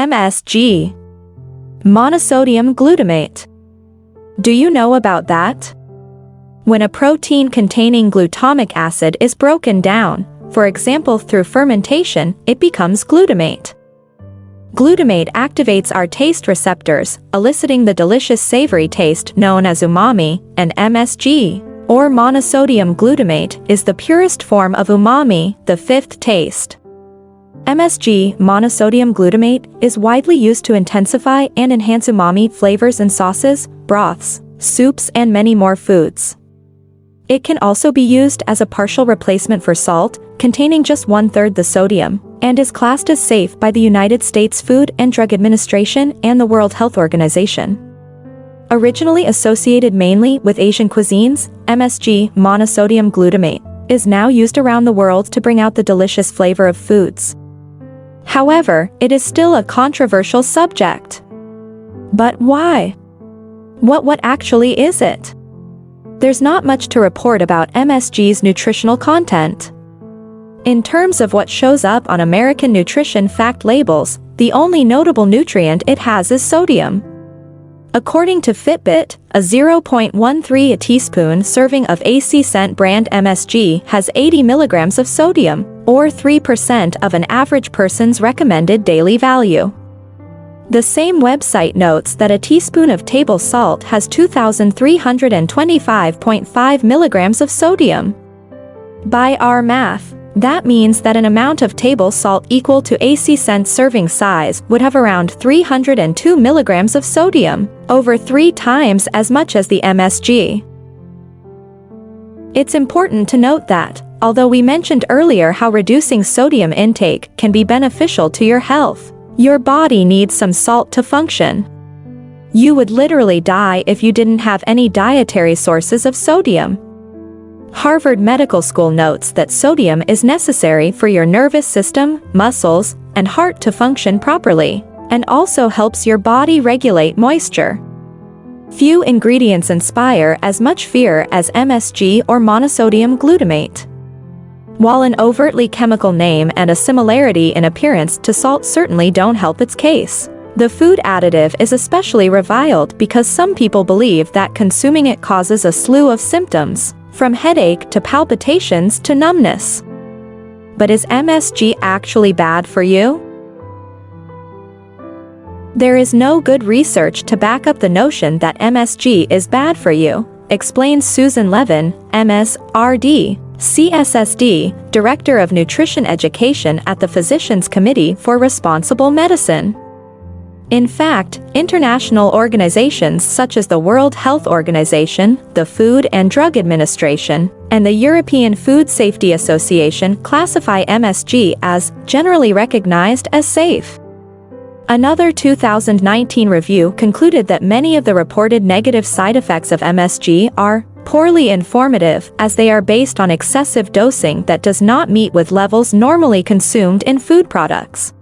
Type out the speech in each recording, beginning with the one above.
MSG. Monosodium glutamate. Do you know about that? When a protein containing glutamic acid is broken down, for example through fermentation, it becomes glutamate. Glutamate activates our taste receptors, eliciting the delicious savory taste known as umami, and MSG, or monosodium glutamate, is the purest form of umami, the fifth taste. MSG, monosodium glutamate, is widely used to intensify and enhance umami flavors in sauces, broths, soups, and many more foods. It can also be used as a partial replacement for salt, containing just 1/3 the sodium, and is classed as safe by the United States Food and Drug Administration and the World Health Organization. Originally associated mainly with Asian cuisines, MSG, monosodium glutamate, is now used around the world to bring out the delicious flavor of foods. However, it is still a controversial subject. But why? What actually is it? There's not much to report about MSG's nutritional content. In terms of what shows up on American nutrition fact labels, the only notable nutrient it has is sodium. According to Fitbit, a 0.13 teaspoon serving of AC Scent brand MSG has 80 milligrams of sodium, or 3% of an average person's recommended daily value. The same website notes that a teaspoon of table salt has 2,325.5 milligrams of sodium. By our math, that means that an amount of table salt equal to AC Scent serving size would have around 302 milligrams of sodium, over 3 times as much as the MSG. It's important to note that, although we mentioned earlier how reducing sodium intake can be beneficial to your health, your body needs some salt to function. You would literally die if you didn't have any dietary sources of sodium. Harvard Medical School notes that sodium is necessary for your nervous system, muscles, and heart to function properly, and also helps your body regulate moisture. Few ingredients inspire as much fear as MSG or monosodium glutamate. While an overtly chemical name and a similarity in appearance to salt certainly don't help its case, the food additive is especially reviled because some people believe that consuming it causes a slew of symptoms, from headache to palpitations to numbness. But is MSG actually bad for you? There is no good research to back up the notion that MSG is bad for you, explains Susan Levin, MS.RD, CSSD, Director of Nutrition Education at the Physicians Committee for Responsible Medicine. In fact, international organizations such as the World Health Organization, the Food and Drug Administration, and the European Food Safety Association classify MSG as generally recognized as safe. Another 2019 review concluded that many of the reported negative side effects of MSG are poorly informative as they are based on excessive dosing that does not meet with levels normally consumed in food products.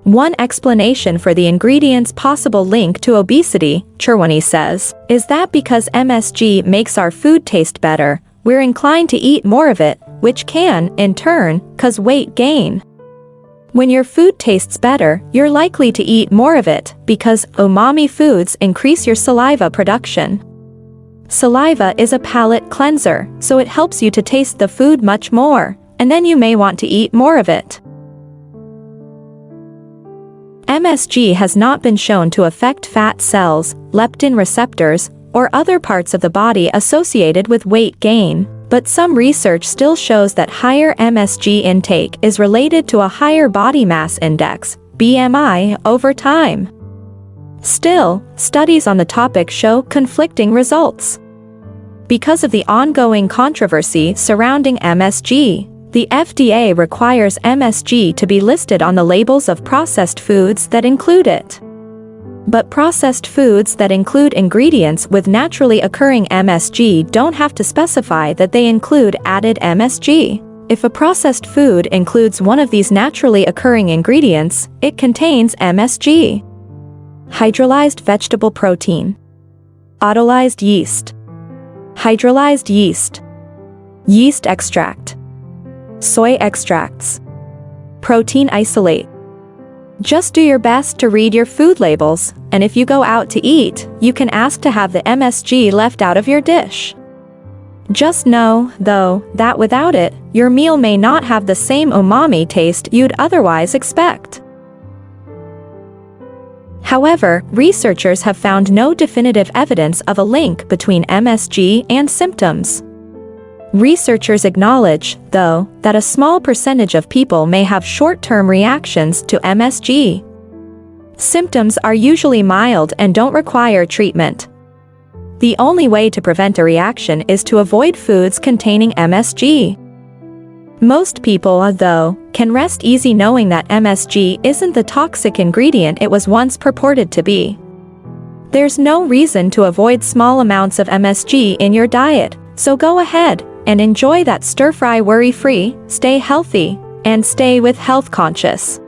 One explanation for the ingredient's possible link to obesity, Cherwani says, is that because MSG makes our food taste better, we're inclined to eat more of it, which can, in turn, cause weight gain. When your food tastes better, you're likely to eat more of it, because umami foods increase your saliva production. Saliva is a palate cleanser, so it helps you to taste the food much more, and then you may want to eat more of it. MSG has not been shown to affect fat cells, leptin receptors, or other parts of the body associated with weight gain, but some research still shows that higher MSG intake is related to a higher body mass index, BMI, over time. Still, studies on the topic show conflicting results. Because of the ongoing controversy surrounding MSG, the FDA requires MSG to be listed on the labels of processed foods that include it. But processed foods that include ingredients with naturally occurring MSG don't have to specify that they include added MSG. If a processed food includes one of these naturally occurring ingredients, it contains MSG. Hydrolyzed vegetable protein. Autolyzed yeast. Hydrolyzed yeast. Yeast extract. Soy extracts. Protein isolate. Just do your best to read your food labels, and if you go out to eat, you can ask to have the MSG left out of your dish. Just know, though, that without it, your meal may not have the same umami taste you'd otherwise expect. However, researchers have found no definitive evidence of a link between MSG and symptoms. Researchers acknowledge, though, that a small percentage of people may have short-term reactions to MSG. Symptoms are usually mild and don't require treatment. The only way to prevent a reaction is to avoid foods containing MSG. Most people, though, can rest easy knowing that MSG isn't the toxic ingredient it was once purported to be. There's no reason to avoid small amounts of MSG in your diet, so go ahead and enjoy that stir-fry worry-free, stay healthy, and stay with health conscious.